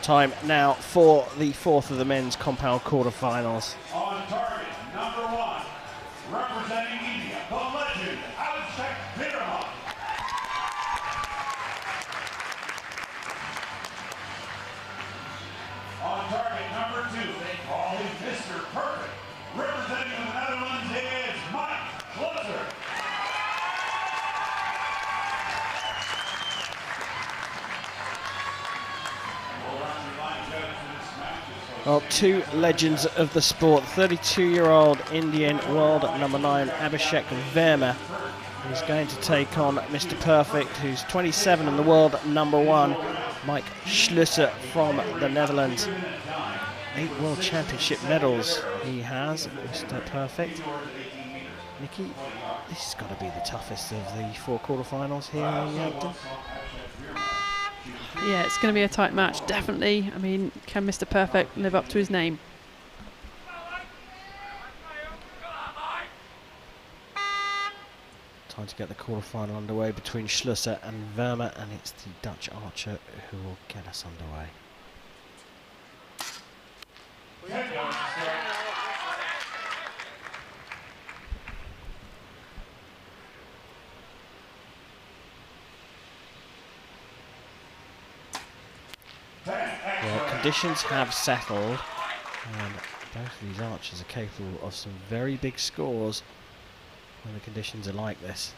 Time now for the fourth of the men's compound quarterfinals. On target, number 1, representing India, the legend, Abhishek Verma. On target, number 2, they call him Mr. Perfect, representing the Netherlands is schloesser. Well, two legends of the sport. 32-year-old Indian world number 9 Abhishek Verma is going to take on Mr. Perfect, who's 27 and the world number 1 Mike Schloesser from the Netherlands. 8 World Championship medals he has, Mr. Perfect. Nikki, this has got to be the toughest of the 4 quarterfinals here in Yankton. Yeah, it's going to be a tight match, definitely. I mean, can Mr. Perfect live up to his name? Time to get the quarterfinal underway between Schloesser and Verma, and it's the Dutch archer who will get us underway. Well, conditions have settled, and both of these archers are capable of some very big scores when the conditions are like this.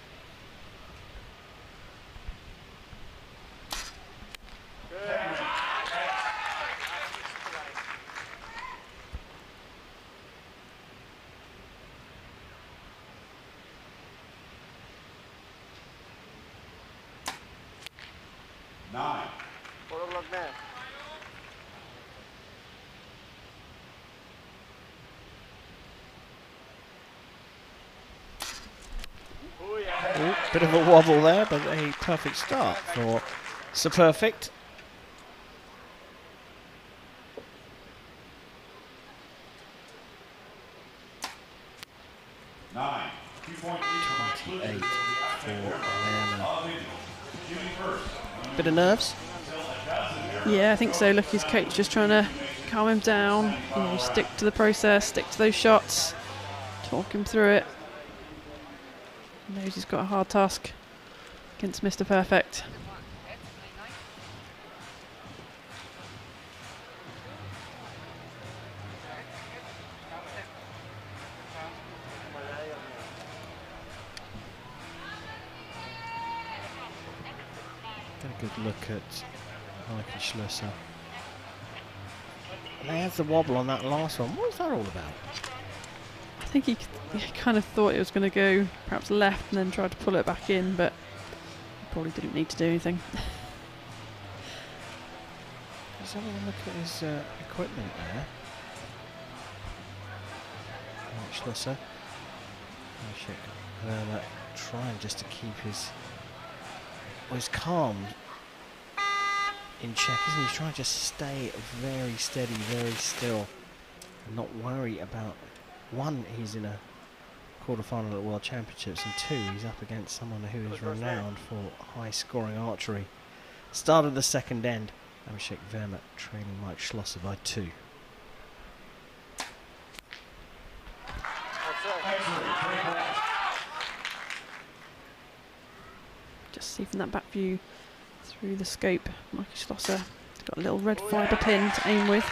Bit of a wobble there, but a perfect start for Sir Perfect. Nine. 28 for Verma. Bit of nerves? Yeah, I think so. Look, his coach just trying to calm him down. You know, stick to the process, stick to those shots, talk him through it. He knows he's got a hard task against Mr. Perfect. Get a good look at Michael Schloesser. There's the wobble on that last one. What was that all about? I think he kind of thought it was going to go perhaps left and then tried to pull it back in, but he probably didn't need to do anything. Let's have a look at his equipment there. Mike Schloesser. Trying just to keep his calm in check, isn't he? He's trying to just stay very steady, very still, and not worry about, one, he's in a quarterfinal at the World Championships, and 2, he's up against someone who is renowned for high-scoring archery. Start of the second end, Abhishek Verma trailing Mike Schloesser by 2. Just see from that back view through the scope, Michael Schloesser has got a little red fibre pin to aim with.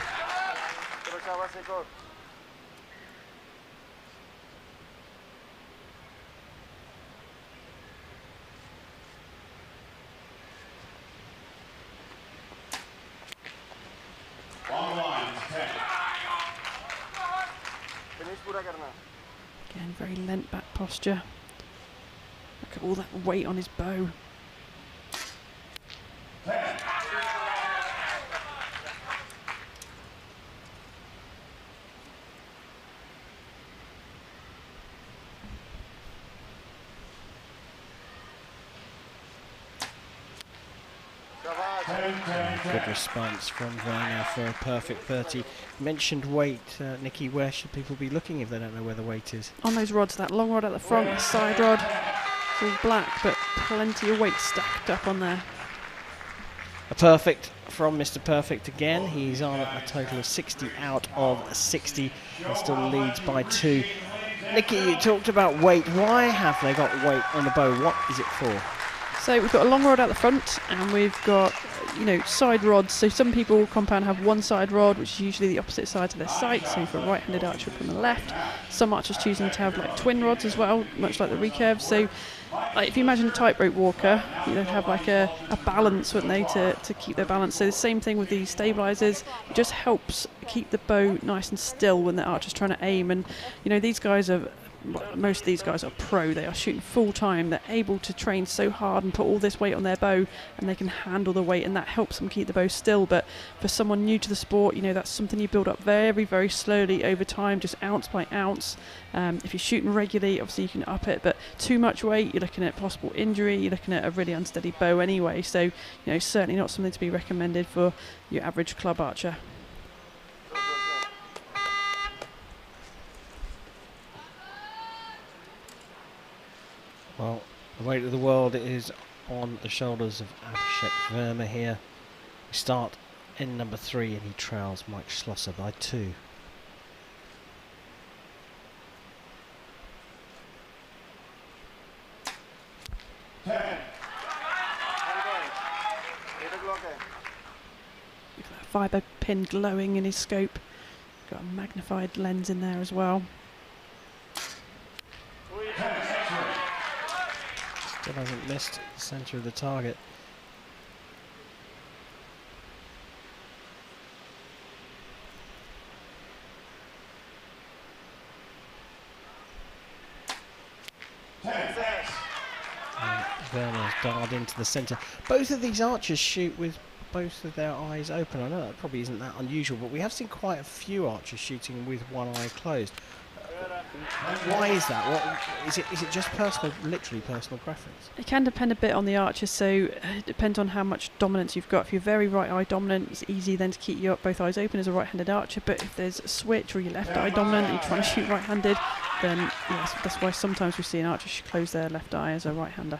Again, very leant back posture. Look at all that weight on his bow. Good response from Verma for a perfect 30. Mentioned weight, Nikki, where should people be looking if they don't know where the weight is? On those rods, that long rod at the front, the side rod, it's all black, but plenty of weight stacked up on there. A perfect from Mr. Perfect again. He's on a total of 60 out of 60 and still leads by 2. Nikki, you talked about weight. Why have they got weight on the bow? What is it for? So we've got a long rod out the front, and we've got, side rods. So some people compound have one side rod, which is usually the opposite side to their sight. So for a right-handed archer from the left, some archers choosing to have like twin rods as well, much like the recurve. So if you imagine a tightrope walker, they'd have like a balance, wouldn't they, to keep their balance. So the same thing with these stabilizers. It just helps keep the bow nice and still when the archer's trying to aim. And these guys are. Most of these guys are pro. They are shooting full time. They're able to train so hard and put all this weight on their bow, and they can handle the weight, and that helps them keep the bow still. But for someone new to the sport, that's something you build up very, very slowly over time, just ounce by ounce. If you're shooting regularly, obviously you can up it, but too much weight, you're looking at possible injury. You're looking at a really unsteady bow anyway. So certainly not something to be recommended for your average club archer. Well, the weight of the world is on the shoulders of Abhishek Verma here. We start in number 3 and he trails Mike Schlosser by 2. You've got that fibre pin glowing in his scope. Got a magnified lens in there as well. Still hasn't missed the centre of the target. Verma's dialed into the centre. Both of these archers shoot with both of their eyes open. I know that probably isn't that unusual, but we have seen quite a few archers shooting with one eye closed. Why is that? What is it just literally personal preference? It can depend a bit on the archer, so it depends on how much dominance you've got. If you're very right eye dominant, it's easy then to keep your both eyes open as a right-handed archer, but if there's a switch or you're left eye dominant and you're trying to shoot right-handed, then yes, that's why sometimes we see an archer close their left eye as a right-hander.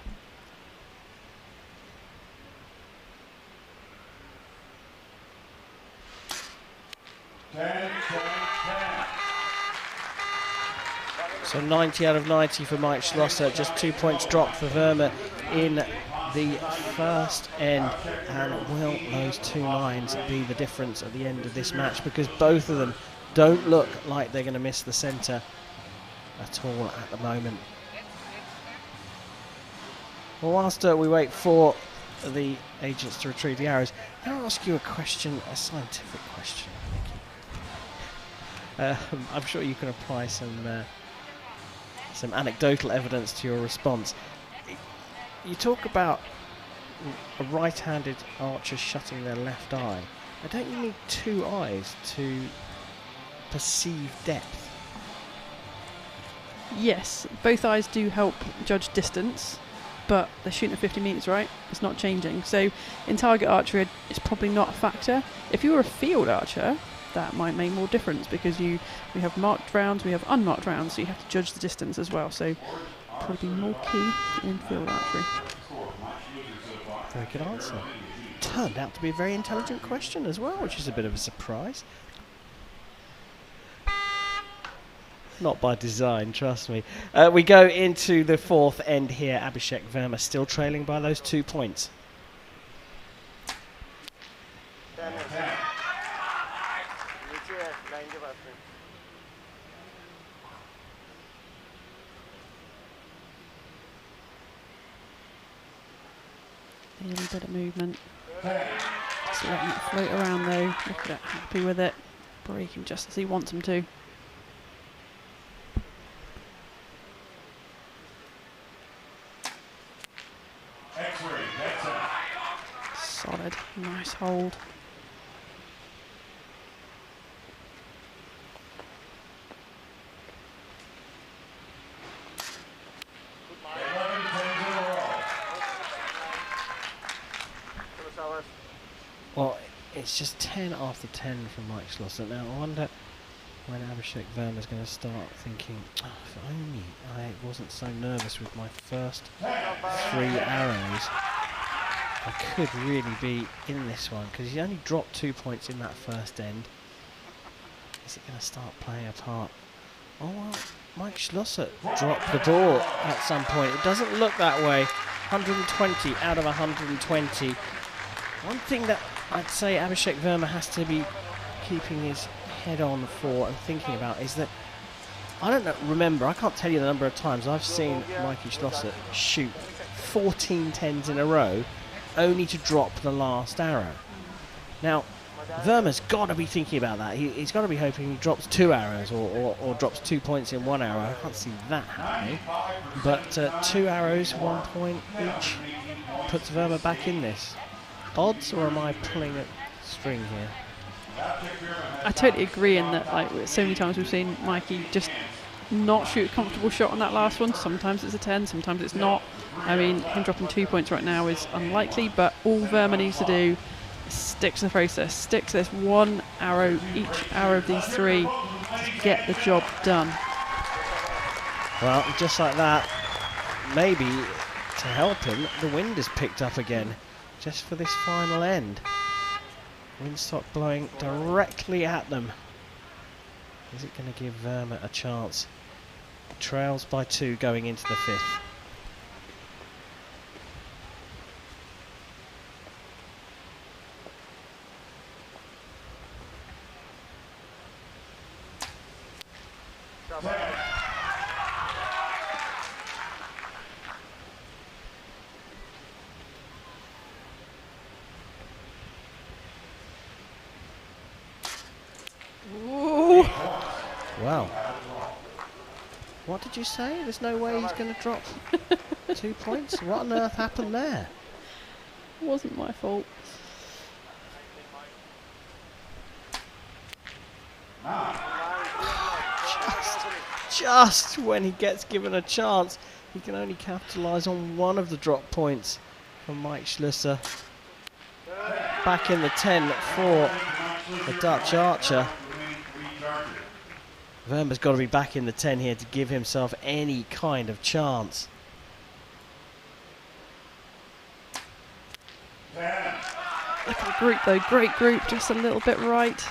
So 90 out of 90 for Mike Schlosser, just 2 points dropped for Verma in the first end. And will those 2 lines be the difference at the end of this match? Because both of them don't look like they're going to miss the centre at all at the moment. Well, whilst we wait for the agents to retrieve the arrows, can I ask you a question, a scientific question, Nikki? I'm sure you can apply some anecdotal evidence to your response. You talk about a right-handed archer shutting their left eye. Now, don't you need 2 eyes to perceive depth? Yes, both eyes do help judge distance, but they're shooting at 50 metres, right? It's not changing. So in target archery, it's probably not a factor. If you were a field archer, that might make more difference, because we have marked rounds, we have unmarked rounds, so you have to judge the distance as well. So probably more key in field archery. Very good answer. Turned out to be a very intelligent question as well, which is a bit of a surprise. Not by design, trust me. We go into the 4th end here. Abhishek Verma still trailing by those 2 points. A little bit of movement. Just letting it float around though. Look at it, happy with it. Breaking just as he wants him to. Solid, nice hold. Well, it's just 10 after 10 from Mike Schlosser. Now, I wonder when Abhishek Verma is going to start thinking, oh, if only I wasn't so nervous with my first 3 arrows. I could really be in this one because he only dropped 2 points in that first end. Is it going to start playing a part? Oh, well, Mike Schlosser dropped the ball at some point. It doesn't look that way. 120 out of 120. One thing that I'd say Abhishek Verma has to be keeping his head on for and thinking about is that I don't remember, I can't tell you the number of times I've seen Mikey Schlosser shoot 14 10s in a row only to drop the last arrow. Now, Verma's got to be thinking about that. He's got to be hoping he drops 2 arrows or drops 2 points in 1 arrow. I can't see that happening. But 2 arrows, 1 point each puts Verma back in this. Odds, or am I pulling a string here? I totally agree in that, like, so many times we've seen Mikey just not shoot a comfortable shot on that last one. Sometimes it's a 10, sometimes it's not. I mean, him dropping 2 points right now is unlikely, but all Verma needs to do is stick to the process, stick to this 1 arrow, each arrow of these 3, to get the job done. Well, just like that, maybe to help him, the wind has picked up again, just for this final end. Windstock blowing directly at them. Is it going to give Verma a chance? Trails by 2 going into the 5th. Wow. What did you say? There's no way he's going to drop 2 points? What on earth happened there? It wasn't my fault. Just when he gets given a chance, he can only capitalise on 1 of the drop points from Mike Schlosser. Back in the 10 for the Dutch archer. Verma's got to be back in the 10 here to give himself any kind of chance. Look at the group though, great group, just a little bit right.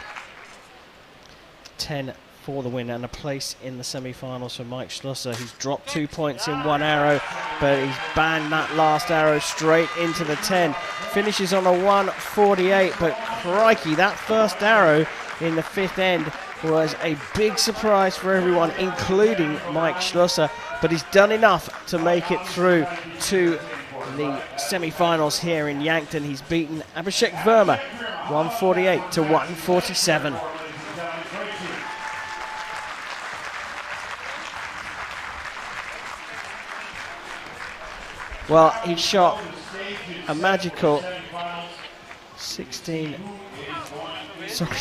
10 for the win and a place in the semi-finals for Mike Schlosser, who's dropped 2 points in 1 arrow, but he's banged that last arrow straight into the 10. Finishes on a 148, but crikey, that first arrow in the 5th end was a big surprise for everyone, including Mike Schlosser, but he's done enough to make it through to the semi-finals here in Yankton. He's beaten Abhishek Verma 148 to 147. Well, he shot a magical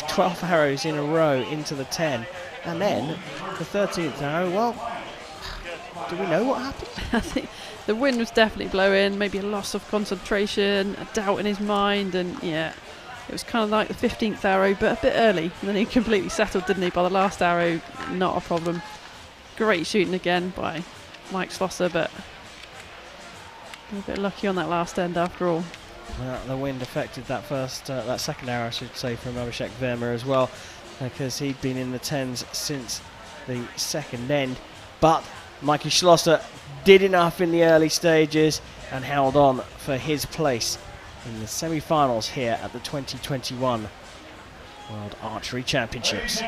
12 arrows in a row into the 10, and then the 13th arrow, well, do we know what happened? I think the wind was definitely blowing, maybe a loss of concentration, a doubt in his mind, and yeah, it was kind of like the 15th arrow, but a bit early, and then he completely settled, didn't he, by the last arrow. Not a problem. Great shooting again by Mike Schlosser, but a bit lucky on that last end after all. Well, the wind affected that that second arrow, I should say, from Abhishek Verma as well, because he'd been in the 10s since the second end. But Mikey Schlosser did enough in the early stages and held on for his place in the semi-finals here at the 2021 World Archery Championships.